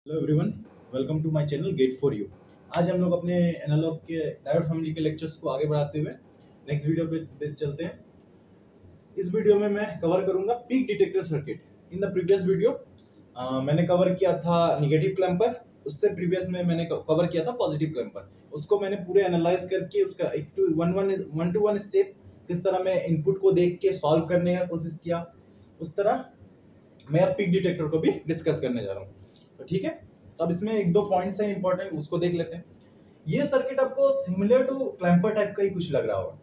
Hello everyone, welcome to my channel get for you. आज हम लोग अपने एनालॉग के डायोड फैमिली के लेक्चर्स को आगे बढ़ाते हुए नेक्स्ट वीडियो पे चलते हैं। इस वीडियो में मैं कवर करूंगा peak detector circuit. In the previous video मैंने कवर किया था निगेटिव क्लैम्पर, उससे प्रीवियस में मैंने कवर किया था पॉजिटिव क्लैम्पर। उसको मैंने पूरे एनालाइज करके उसका एक to one to one step किस तरह मैं इनपुट को देख के सॉल्व करने का कोशिश किया, उस तरह मैं अब पीक डिटेक्टर को भी डिस्कस करने जा रहा हूँ। तो ठीक है, तो अब इसमें एक दो पॉइंट्स हैं इंपॉर्टेंट, उसको देख लेते हैं। ये सर्किट आपको सिमिलर टू क्लैम्पर टाइप का ही कुछ लग रहा होगा,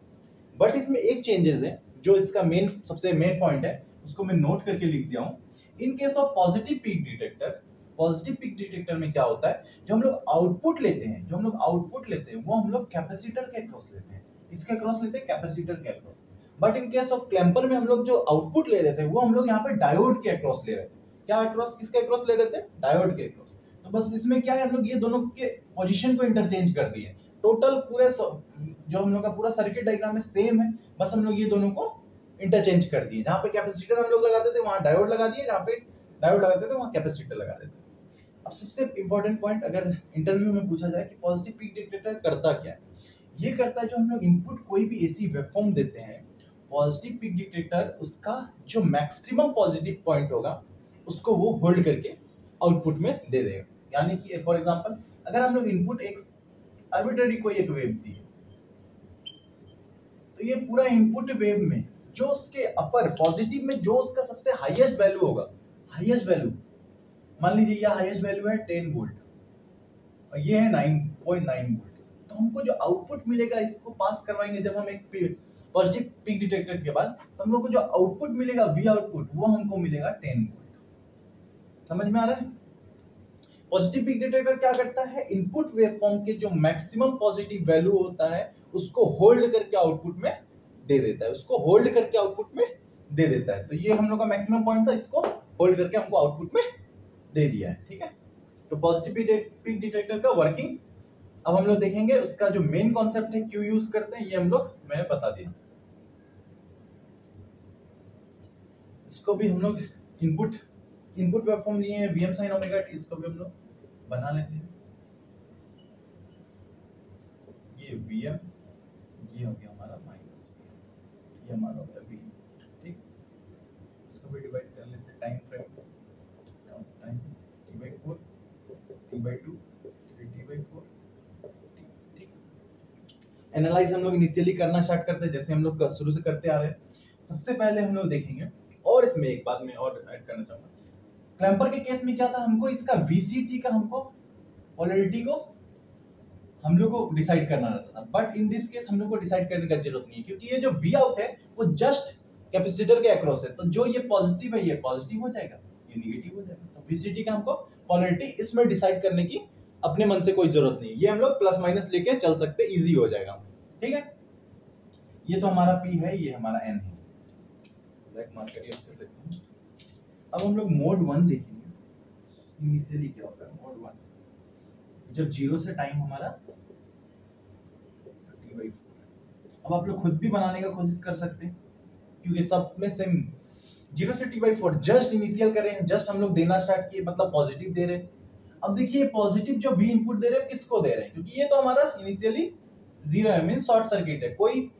बट इसमें एक चेंजेस है जो इसका सबसे मेन पॉइंट है, उसको मैं नोट करके लिख दिया हूँ। In case of positive peak detector में क्या होता है, जो हम लोग आउटपुट लेते हैं वो हम लोग कैपेसिटर के अक्रॉस लेते हैं। इसके अक्रॉस लेते हैं, कैपेसिटर के across. But in case of clamper में हम लोग जो आउटपुट ले रहे थे वो हम लोग यहाँ पे डायोड के अक्रॉस ले रहे थे। क्या अक्रॉस, किसके अक्रॉस ले रहे थे? डायोड के अक्रॉस। तो बस इसमें क्या है, हम लोग ये दोनों के पोजीशन को इंटरचेंज कर दिए। टोटल पूरे जो हम लोग का पूरा सर्किट डायग्राम है सेम है, बस हम लोग ये दोनों को इंटरचेंज कर दिए। जहाँ पे कैपेसिटर हम लोग लगाते थे वहां डायोड लगा दिए, जहाँ पे डायोड लगाते थे वहां कैपेसिटर लगा देते। अब सबसे इंपॉर्टेंट पॉइंट, अगर इंटरव्यू में पूछा जाए कि पॉजिटिव पीक डिटेक्टर करता क्या है, ये करता है जो हम लोग इनपुट कोई भी एसी वेवफॉर्म देते हैं, पॉजिटिव पीक डिटेक्टर उसका जो मैक्सिमम पॉजिटिव पॉइंट होगा उसको वो होल्ड करके आउटपुट में दे देगा। यानी कि फॉर एग्जांपल, अगर हम लोग इनपुट एक आर्बिट्ररी कोई एक वेव दी, तो ये पूरा इनपुट वेव में जो उसके अपर पॉजिटिव में जो उसका सबसे हाईएस्ट वैल्यू होगा, हाईएस्ट वैल्यू मान लीजिए यह हाईएस्ट वैल्यू है 10 वोल्ट और ये है 9.9 वोल्ट, तो हमको जो आउटपुट मिलेगा इसको पास करवाएंगे जब हम एक पॉजिटिव पीक डिटेक्टर के बाद, तो हम लोग को जो आउटपुट मिलेगा वी आउटपुट वो हमको मिलेगा 10 वोल्ट। समझ में आ रहा है? पॉजिटिव पीक डिटेक्टर क्या करता है, इनपुट वेवफॉर्म के जो मैक्सिमम पॉजिटिव वैल्यू होता है उसको होल्ड करके आउटपुट में दे देता है, उसको होल्ड करके आउटपुट में दे देता है। तो ये हम लोग का मैक्सिमम पॉइंट था, इसको होल्ड करके हमको आउटपुट में दे दिया है। ठीक है, तो पॉजिटिव पीक डिटेक्टर का वर्किंग अब हम लोग देखेंगे। उसका जो मेन कॉन्सेप्ट है, क्यों यूज करते हैं, ये हम लोग मैंने बता दिया। इसको भी हम लोग इनपुट वेवफॉर्म लिए हैं वीएम sin ओमेगा टी, इसको भी हम लोग बना लेते हैं। ये वीएम, ये हो गया हमारा माइनस वीएम, ये हमारा हो गया वी। ठीक, इसको भी डिवाइड कर लेते हैं time frame, time t/4, t/2, फिर t/4। ठीक, एनालाइज हम लोग इनिशियली करना स्टार्ट करते हैं जैसे हम लोग शुरू से करते आ रहे हैं। सबसे पहले हम लोग देखेंगे, और इसमें एक बात मैं और ऐड करना चाहूंगा। क्लैम्पर के केस में क्या था, हमको इसका वीसीटी का हमको पोलैरिटी को हम लोग को डिसाइड करना रहता था, बट इन दिस केस हम लोग को डिसाइड करने का जरूरत नहीं है, क्योंकि ये जो वी आउट है वो जस्ट कैपेसिटर के अक्रॉस है। तो जो ये पॉजिटिव है ये पॉजिटिव हो जाएगा, ये निगेटिव हो जाएगा। तो वीसीटी का हमको पोलैरिटी इसमें डिसाइड करने की अपने मन से कोई जरूरत नहीं है, ये हम लोग प्लस माइनस लेके चल सकते, इजी हो जाएगा। ठीक है, ये तो हमारा पी है, ये हमारा एन है, ब्लैक मार्क करिए उसके लेते हैं। अब हम लोग मोड 1 देखेंगे। इनिशियली क्या होता है मोड 1, जब 0 से टाइम हमारा t/4। अब आप लोग खुद भी बनाने का कोशिश कर सकते हैं, क्योंकि सब में सेम 0 से t/4 जस्ट इनिशियल कर रहे हैं, जस्ट हम लोग देना स्टार्ट किए, मतलब पॉजिटिव दे रहे हैं। अब देखिए पॉजिटिव जो वी इनपुट दे रहे हैं किसको दे रहे हैं, क्योंकि ये तो हमारा इनिशियली 0 है, मींस शॉर्ट सर्किट है, कोई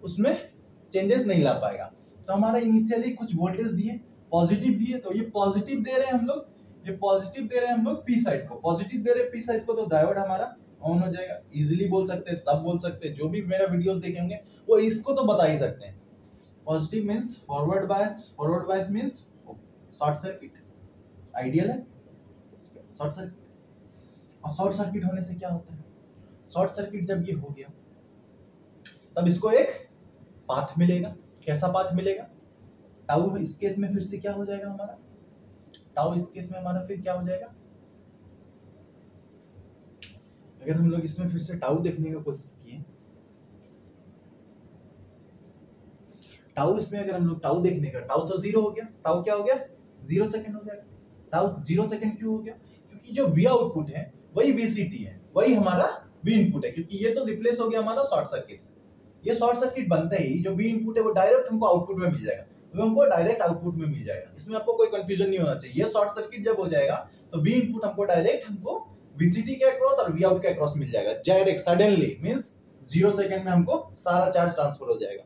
उसमें चेंजेस नहीं ला पाएगा। तो हमारा इनिशियली कुछ वोल्टेज दिए, पॉजिटिव दिए, तो ये पॉजिटिव दे रहे हैं हम लोग, ये पॉजिटिव दे रहे हैं हम लोग पी साइड को, पॉजिटिव दे रहे हैं पी साइड को, तो डायोड हमारा ऑन हो जाएगा। इजीली बोल सकते हैं, सब बोल सकते हैं, जो भी मेरा वीडियोस देखेंगे वो इसको तो बता ही सकते हैं। Positive means forward bias means short circuit, ideal है शॉर्ट सर्किट। और शॉर्ट सर्किट होने से क्या होता है, शॉर्ट सर्किट जब ये हो गया तब इसको एक पाथ मिलेगा। कैसा पाथ मिलेगा, टाउ इस केस में फिर से क्या हो जाएगा हमारा, टाउ इस केस में हमारा फिर क्या हो जाएगा, अगर हम लोग इसमें फिर से टाउ देखने की कोशिश किए, टाउ इसमें अगर हम लोग टाउ देखने का, टाउ तो 0 हो गया, टाउ क्या हो गया 0 सेकंड हो जाएगा। टाउ 0 सेकंड क्यों हो गया, क्योंकि जो वी आउटपुट है वही वीसीटी है, वही हमारा वी इनपुट है, क्योंकि ये तो रिप्लेस हो गया हमारा शॉर्ट सर्किट से। ये शॉर्ट सर्किट बनते ही जो वी इनपुट है वो डायरेक्ट हमको आउटपुट में मिल जाएगा, तो हमको डायरेक्ट आउटपुट में मिल जाएगा। इसमें आपको कोई कंफ्यूजन नहीं होना चाहिए। ये शॉर्ट सर्किट जब हो जाएगा तो वी इनपुट हमको डायरेक्ट हमको वीसीटी के अक्रॉस और वी आउट के अक्रॉस मिल जाएगा डायरेक्ट सडनली, मींस 0 सेकंड में हमको सारा चार्ज ट्रांसफर हो जाएगा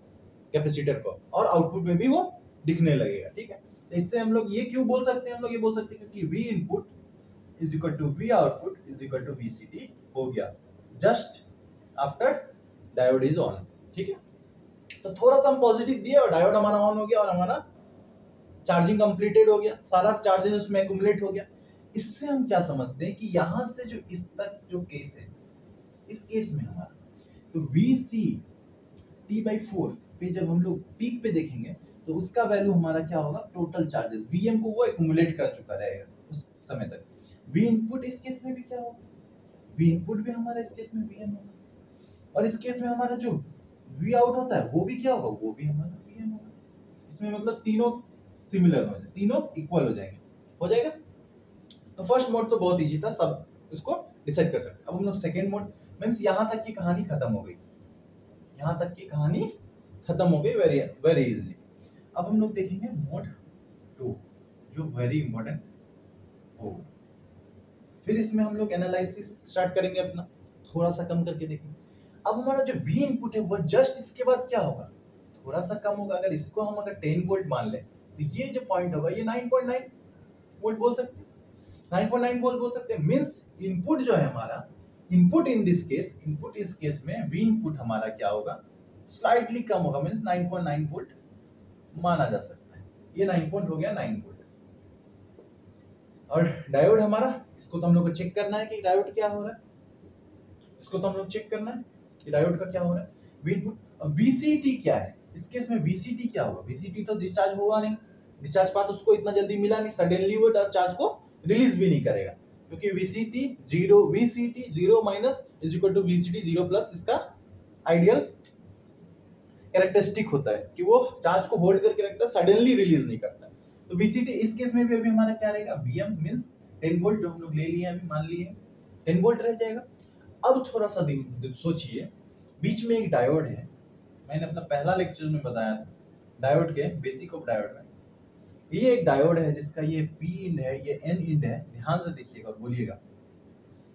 कैपेसिटर को और आउटपुट में भी वो दिखने लगेगा। ठीक है, तो इससे हम लोग ये क्यों बोल सकते हैं, हम लोग ये बोल सकते हैं क्योंकि V input is equal to V output is equal to VCT हो गया just after diode is on. ठीक है, तो थोड़ा सा हम पॉजिटिव दिए और डायोड हमारा ऑन हो गया और हमारा चार्जिंग कंप्लीटेड हो गया, सारा चार्जेस उसमें एक्यूमुलेट हो गया। इससे हम क्या समझते हैं कि यहां से जो इस तक जो केस है, इस केस में हमारा तो वीसी T/4 पे जब हम लोग पीक पे देखेंगे तो उसका वैल्यू हमारा क्या होगा, टोटल चार्जेस Vm को वो एक्यूमुलेट कर चुका रहेगा उस समय तक। V इनपुट इस केस में भी क्या होगा, V इनपुट भी हमारा इस केस में Vm होगा और इस केस में हमारा जो V आउट होता है वो भी क्या होगा, वो भी हमारा Vm होगा। इसमें मतलब तीनों सिमिलर हो जाएंगे, तीनों इक्वल हो जाएंगे, हो जाएगा। तो फर्स्ट मोड तो बहुत इजी था, सब इसको डिसाइड कर सकते। अब हम लोग सेकंड मोड, मींस यहां तक की कहानी खत्म हो गई, यहां तक की कहानी खत्म हो गई वेरी वेरी इजीली। अब हम लोग देखेंगे मोड 2 जो वेरी इंपॉर्टेंट होगा। फिर इसमें हम लोग एनालिसिस स्टार्ट करेंगे अपना, थोड़ा सा कम करके देखेंगे। अब हमारा जो V इनपुट है वो जस्ट इसके बाद क्या होगा, थोड़ा सा कम होगा। अगर इसको हम अगर 10 वोल्ट मान लें तो ये जो पॉइंट होगा ये 9.9 वोल्ट बोल सकते हैं, 9.9 वोल्ट बोल सकते हैं। मींस इनपुट जो है हमारा, input in this case, input इस केस में V इनपुट हमारा क्या होगा, स्लाइटली कम होगा, मींस 9.9 वोल्ट माना जा सकता है। ये 9 पॉइंट हो गया 9 वोल्ट। और डायोड हमारा, इसको तो हम लोग को चेक करना है कि डायोड क्या हो रहा है, इसको तो हम लोग चेक करना है कि डायोड का क्या हो रहा है। V इनपुट VCT क्या है, इस केस में VCT क्या होगा, VCT तो डिस्चार्ज हुआ नहीं, डिस्चार्ज पाथ उसको इतना जल्दी मिला नहीं, सडनली वो चार्ज को रिलीज भी नहीं करेगा क्योंकि VCT 0 minus is equal to VCT 0 plus इसका आइडियल कैरेक्टरिस्टिक होता है कि वो चार्ज को होल्ड करके रखता है, सडनली रिलीज नहीं करता। तो VCT इस केस में भी अभी हमारा क्या रहेगा, Vm मींस 10 वोल्ट जो हम लोग ले लिए अभी, मान लिए 10 वोल्ट रह जाएगा। अब थोड़ा सा सोचिए, बीच में एक डायोड है, मैंने अपना पहला लेक्चर में बताया था डायोड के बेसिक ऑफ डायोड में। ये एक डायोड है जिसका ये P इंड है, ये N इंड है, ध्यान से देखिएगा और बोलिएगा।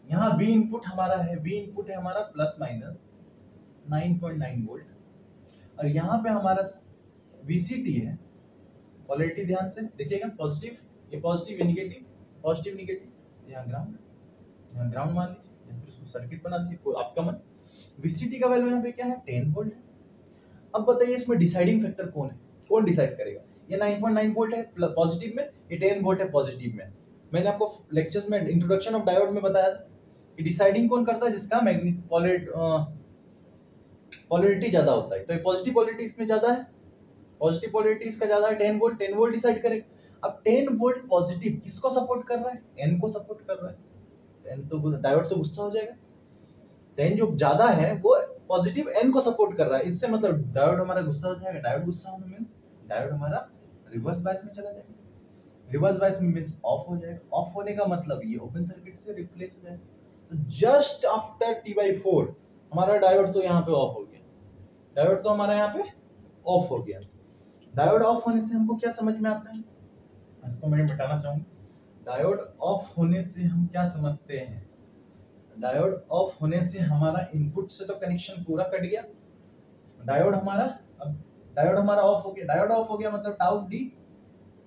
यहाँ V इनपुट हमारा है, V इनपुट है हमारा प्लस माइनस 9.9 वोल्ट और यहाँ पे हमारा VCT है, पोलैरिटी ध्यान से देखिएगा, पॉजिटिव, ये पॉजिटिव ये निगेटिव, पॉजिटिव निगेटिव, यहाँ ग्राउंड मान लीजिए या फिर उसको सर्किट बना दीजिए, आपका मन। VCT का वैल्यू यहाँ पे क्या है, 10 वोल्ट है। अब बताइए इसमें डिसाइडिंग फैक्टर कौन है, कौन डिसाइड करेगा, ये 9.9 वोल्ट है पॉजिटिव में, ये 10 वोल्ट है पॉजिटिव में। मैंने आपको लेक्चर्स में इंट्रोडक्शन ऑफ डायोड में बताया था कि डिसाइडिंग कौन करता है, जिसका पोलैरिटी ज्यादा होता है। तो ये पॉजिटिव पोलैरिटी इसमें ज्यादा है, पॉजिटिव पोलैरिटी इसका ज्यादा है, 10 वोल्ट, 10 वोल्ट डिसाइड करेगा। अब 10 वोल्ट पॉजिटिव किसको सपोर्ट कर रहा है, N को सपोर्ट कर रहा है। N तो डायोड तो गुस्सा हो जाएगा, 10 जो ज्यादा है वो पॉजिटिव N को सपोर्ट कर रहा है, इससे मतलब डायोड हमारा गुस्सा हो जाएगा। डायोड गुस्सा होना मींस डायोड हमारा रिवर्स बायस में चला जाएगा, रिवर्स बायस में मींस ऑफ हो जाएगा। ऑफ होने का मतलब ये ओपन सर्किट से रिप्लेस हो जाएगा। तो जस्ट आफ्टर T/4 हमारा डायोड तो यहाँ पे ऑफ हो गया, डायोड तो हमारा यहाँ पे ऑफ हो गया। डायोड ऑफ होने से हमको क्या समझ में आता है, इसको मैं बताना चाहूंगा। डायोड ऑफ होने से हम क्या समझते हैं, डायोड ऑफ होने से हमारा इनपुट से तो कनेक्शन पूरा कट गया, डायोड हमारा, अब डायोड हमारा ऑफ हो गया, डायोड ऑफ हो गया मतलब टाउ डी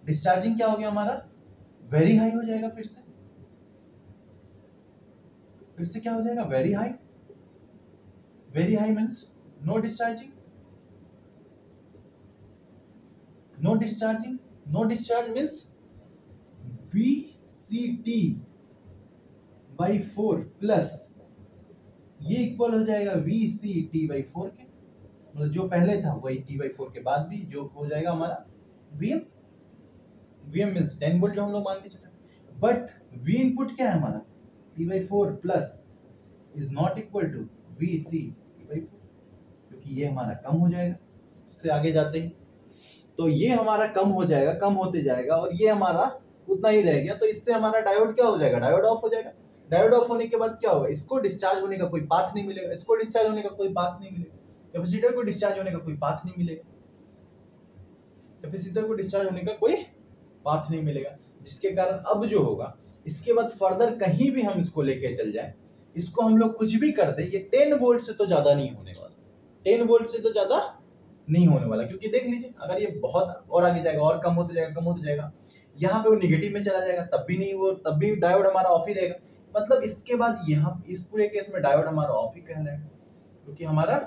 डिस्चार्जिंग क्या हो गया हमारा, वेरी हाई हो जाएगा। फिर से क्या हो जाएगा, very high, very high means no discharging, no discharging, no discharge means VCT/4 plus ये इक्वल हो जाएगा VCT/4 के, मतलब जो पहले था वही T/4 के बाद भी जो हो जाएगा हमारा Vm, Vm मींस 10 वोल्ट जो हम लोग मान के चले। बट V इनपुट क्या है हमारा, T/4 plus is not equal to VCT/4, क्योंकि ये हमारा कम हो जाएगा, उससे आगे जाते हैं तो ये हमारा कम हो जाएगा, कम होते जाएगा और ये हमारा उतना ही रह गया। तो इससे हमारा डायोड क्या हो जाएगा, डायोड ऑफ हो जाएगा। डायोड ऑफ होने के बाद क्या होगा, इसको डिस्चार्ज होने का कोई पाथ नहीं मिलेगा, इसको डिस्चार्ज होने का कोई पाथ नहीं मिलेगा, कैपेसिटर को डिस्चार्ज होने का कोई पाथ नहीं मिलेगा, कैपेसिटर को डिस्चार्ज होने का कोई पाथ नहीं मिलेगा, जिसके कारण अब जो होगा इसके बाद फर्दर कहीं भी हम इसको लेके चल जाए, इसको हम लोग कुछ भी कर दे, ये 10 वोल्ट से तो ज्यादा नहीं होने वाला, 10 वोल्ट से तो ज्यादा नहीं होने वाला। क्योंकि देख लीजिए अगर ये बहुत और आगे जाएगा और कम होते जाएगा, कम होते जाएगा, यहाँ पे वो निगेटिव में चला जाएगा, तब भी नहीं, वो तब भी डायोड हमारा ऑफ ही रहेगा। मतलब इसके बाद यहाँ इस पूरे केस में डायोड हमारा ऑफ ही कहलाएगा, क्योंकि हमारा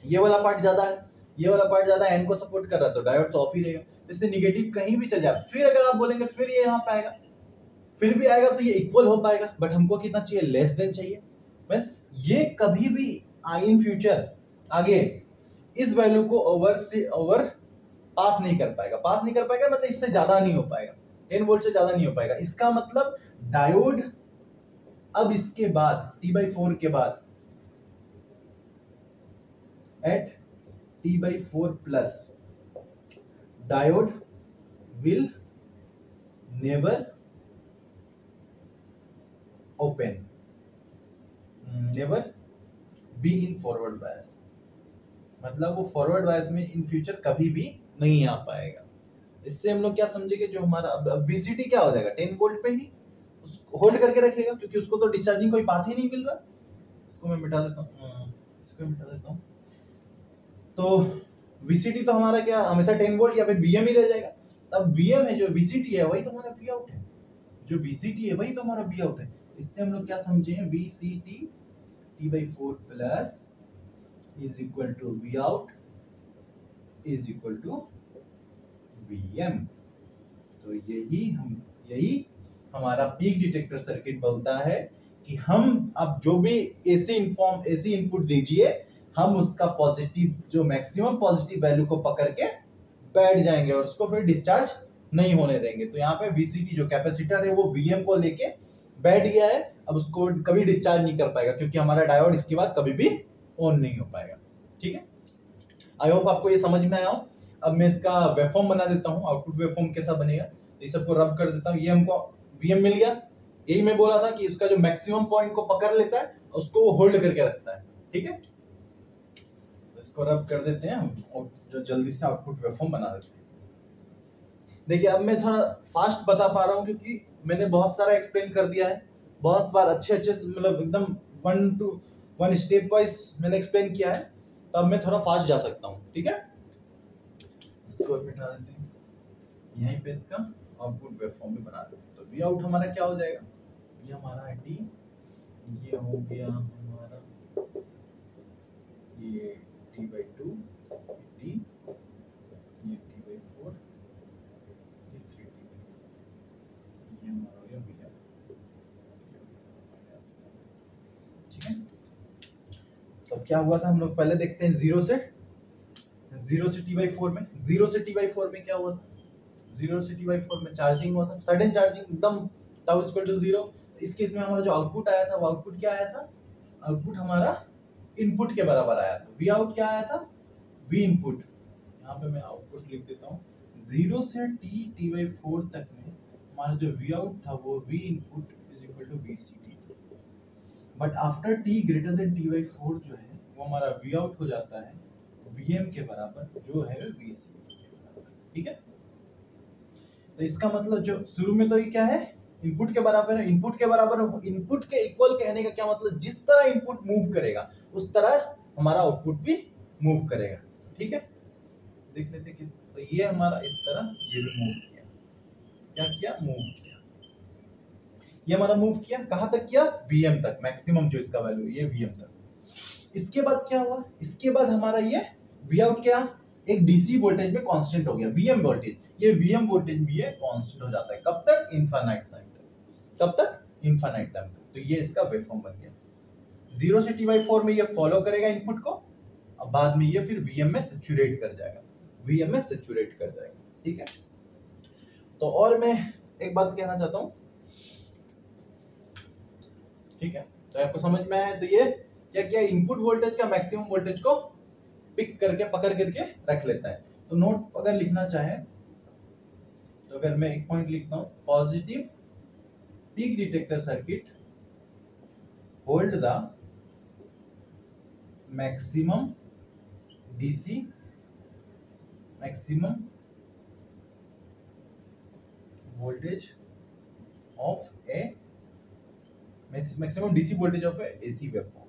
ये वाला पार्ट ज्यादा है, ये वाला पार्ट ज्यादा एन को सपोर्ट कर रहा है, तो डायोड तो ऑफ ही रहेगा। इससे निगेटिव कहीं भी चल जाए, फिर अगर आप बोलेंगे फिर ये यहाँ पे आएगा, फिर भी आएगा तो ये इक्वल हो पाएगा, बट हमको कितना चाहिए, लेस देन चाहिए। बस ये कभी भी इन फ्यूचर आगे इस वैल्यू को ओवर पास नहीं कर पाएगा, पास नहीं कर पाएगा मतलब इससे ज्यादा नहीं हो पाएगा, 10 वोल्ट से ज्यादा नहीं हो पाएगा। इसका मतलब डायोड अब इसके बाद T/4 के बाद at T/4 plus diode will never open, never be in forward bias, मतलब वो फॉरवर्ड बायस में इन फ्यूचर कभी भी नहीं आ पाएगा। इससे हम लोग क्या समझेंगे, जो हमारा अब VCT क्या हो जाएगा, 10 वोल्ट पे ही उसको होल्ड करके रखेगा, क्योंकि उसको तो डिस्चार्जिंग कोई पाथ ही नहीं मिल रहा। इसको मैं मिटा देता हूँ, इसको मिटा देता हूँ। तो VCT तो हमारा क्या हमेशा 10 वोल्ट या फिर VM ही रह जाएगा। तब VM है जो VCT है वही तो हमारा V आउट है, जो VCT है वही तो हमारा V आउट है। इससे हम लोग क्या समझे, VCT T/4 plus is equal to V out is equal to VM। तो यही हमारा पीक डिटेक्टर सर्किट बोलता है कि हम अब जो भी AC इनपुट दीजिए, हम उसका पॉजिटिव जो मैक्सिमम पॉजिटिव वैल्यू को पकड़ के बैठ जाएंगे और उसको फिर डिस्चार्ज नहीं होने देंगे। तो यहाँ पे VCT जो कैपेसिटर है वो VM को लेके बैठ गया है, अब उसको कभी डिस्चार्ज नहीं कर पाएगा, क्योंकि हमारा डायोड इसके बाद कभी भी ऑन नहीं हो पाएगा। ठीक है, आई होप आपको ये समझ में आया हो। अब मैं इसका वेवफॉर्म बना देता हूँ, आउटपुट वेवफॉर्म कैसा बनेगा, ये सबको रब कर देता हूँ। ये हमको VM मिल गया, यही मैं बोला था कि इसका जो मैक्सिमम पॉइंट को पकड़ लेता है उसको वो होल्ड करके रखता है। ठीक है, इसको रब कर देते हैं और जो जल्दी से आउटपुट वेवफॉर्म बना देते हैं। देखिए अब मैं थोड़ा फास्ट बता पा रहा हूँ, क्योंकि मैंने बहुत सारा एक्सप्लेन कर दिया है, बहुत बार अच्छे मतलब एकदम 1 to 1 स्टेप वाइज मैंने एक्सप्लेन किया है, तो अब मैं थोड़ा फास्ट जा सकता हूँ। ठीक है, इसको मिटा देते हैं, यहीं पे इसका आउटपुट वेवफॉर्म भी बना देते हैं। तो वी आउट हमारा क्या हो जाएगा, ये हमारा है T, ये हो गया हमारा ये T/2, T, ये T/4, ये 3T, ये हमारा हो गया V आउट। ठीक है, तो क्या हुआ था हम लोग पहले देखते हैं, 0 से T/4 में, 0 से T/4 में क्या हुआ था, 0 से T/4 में चार्जिंग हुआ था, सडन चार्जिंग एकदम टाउ इक्वल टू 0। इस केस में हमारा जो आउटपुट आया था वो आउटपुट क्या आया था, आउटपुट हमारा इनपुट के बराबर आया था। वी आउट क्या आया था, वी इनपुट। यहाँ पे मैं आउटपुट लिख देता हूँ, 0 से T/4 तक में हमारा जो वी आउट था वो V input is equal to VCT। But after T greater than T/4 जो है वो हमारा वी आउट हो जाता है VM के बराबर, जो है VCT के बराबर। ठीक है, तो इसका मतलब जो शुरू में तो ये क्या है, इनपुट के बराबर है, इनपुट के बराबर, इनपुट के इक्वल कहने का क्या मतलब, जिस तरह इनपुट मूव करेगा उस तरह हमारा आउटपुट भी मूव करेगा। ठीक है, देख लेते हैं तो ये हमारा इस तरह ये भी मूव किया, क्या किया, मूव किया, ये हमारा मूव किया कहां तक किया, VM तक, मैक्सिमम जो इसका वैल्यू ये VM तक। इसके बाद क्या हुआ, इसके बाद हमारा ये V आउट क्या, एक DC वोल्टेज में कांस्टेंट हो गया, VM वोल्टेज, ये VM वोल्टेज भी है कांस्टेंट हो जाता है, कब तक, इनफाइनाइट टाइम तक, कब तक, इनफाइनाइट टाइम तक। तो ये इसका वेवफॉर्म बन गया, 0 से T/4 में ये फॉलो करेगा इनपुट को, अब बाद में ये फिर VM में सैचुरेट कर जाएगा, VM में सैचुरेट कर जाएगा। ठीक है, तो और मैं एक बात कहना चाहता हूं, ठीक है, तो आपको समझ में आया, तो ये क्या क्या इनपुट वोल्टेज का मैक्सिमम वोल्टेज को पिक करके पकड़ करके रख लेता है। तो नोट अगर लिखना चाहे तो अगर मैं एक पॉइंट लिखता हूं, positive peak detector circuit hold the maximum DC maximum voltage of A maximum DC voltage of A AC waveform.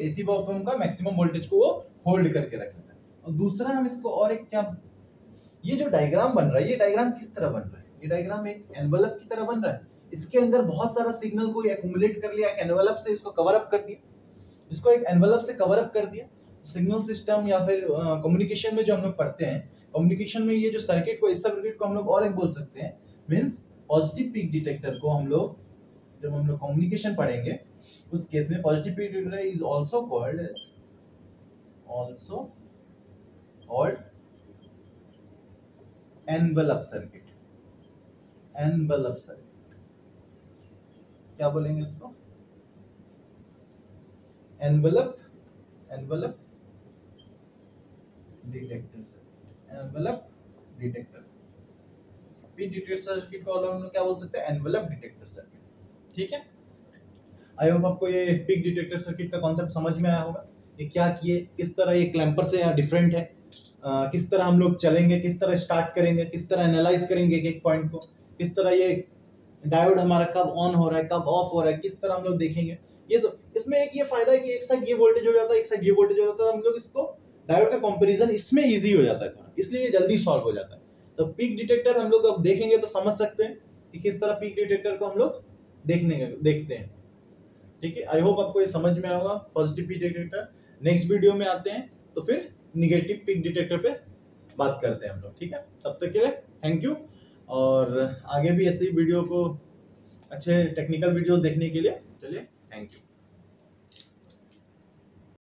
AC waveform का मैक्सिमम वोल्टेज को वो होल्ड करके रख लेता है। और दूसरा हम इसको और एक क्या, ये जो डायग्राम बन रहा है, ये डायग्राम किस तरह बन रहा है? ये डायग्राम एक एनवेलप की तरह बन रहा है। इसके अंदर बहुत सारा सिग्नल को एक्युमुलेट कर लिया, एक एनवेलप से इसको कवर अप कर दिया, इसको एक एनवेलप से कवर अप कर दिया। सिग्नल सिस्टम या फिर कम्युनिकेशन में जो हम लोग पढ़ते हैं, कम्युनिकेशन में ये जो सर्किट को, इस सर्किट को हम लोग और एक बोल सकते हैं, मींस पॉजिटिव पीक डिटेक्टर को हम लोग जब हम लोग कम्युनिकेशन पढ़ेंगे उस केस में positive peak detector is also called envelope circuit. Envelope circuit क्या बोलेंगे इसको? Envelope detector circuit. Envelope detector peak detector circuit को हम लोग क्या बोल सकते हैं? Envelope detector circuit. ठीक है, आई होप आपको ये पिक डिटेक्टर सर्किट का कॉन्सेप्ट समझ में आया होगा। ये क्या किए, किस तरह ये क्लैंपर से डिफरेंट है, किस तरह हम लोग चलेंगे, किस तरह स्टार्ट करेंगे, किस तरह एनालाइज करेंगे एक पॉइंट को, किस तरह ये डायोड हमारा कब ऑन हो रहा है, कब ऑफ हो रहा है, किस तरह हम लोग देखेंगे। ये सब इसमें एक ये फायदा है कि एक साइड ये वोल्टेज हो जाता है, एक साइड ये वोल्टेज हो जाता है, हम लोग इसको डायोड का कंपैरिजन इसमें इजी हो जाता है थोड़ा, इसलिए ये जल्दी सॉल्व हो जाता है। तो पीक डिटेक्टर हम लोग अब देखेंगे तो समझ सकते हैं कि किस तरह पीक डिटेक्टर को हम लोग देखते हैं। ठीक है, आई होप आपको ये समझ में आएगा positive peak detector. Next video में आते हैं तो फिर निगेटिव पीक डिटेक्टर पे बात करते हैं हम लोग। ठीक है, तब तक के लिए थैंक यू, और आगे भी ऐसे ही वीडियो को, अच्छे टेक्निकल वीडियोस देखने के लिए चलिए थैंक यू।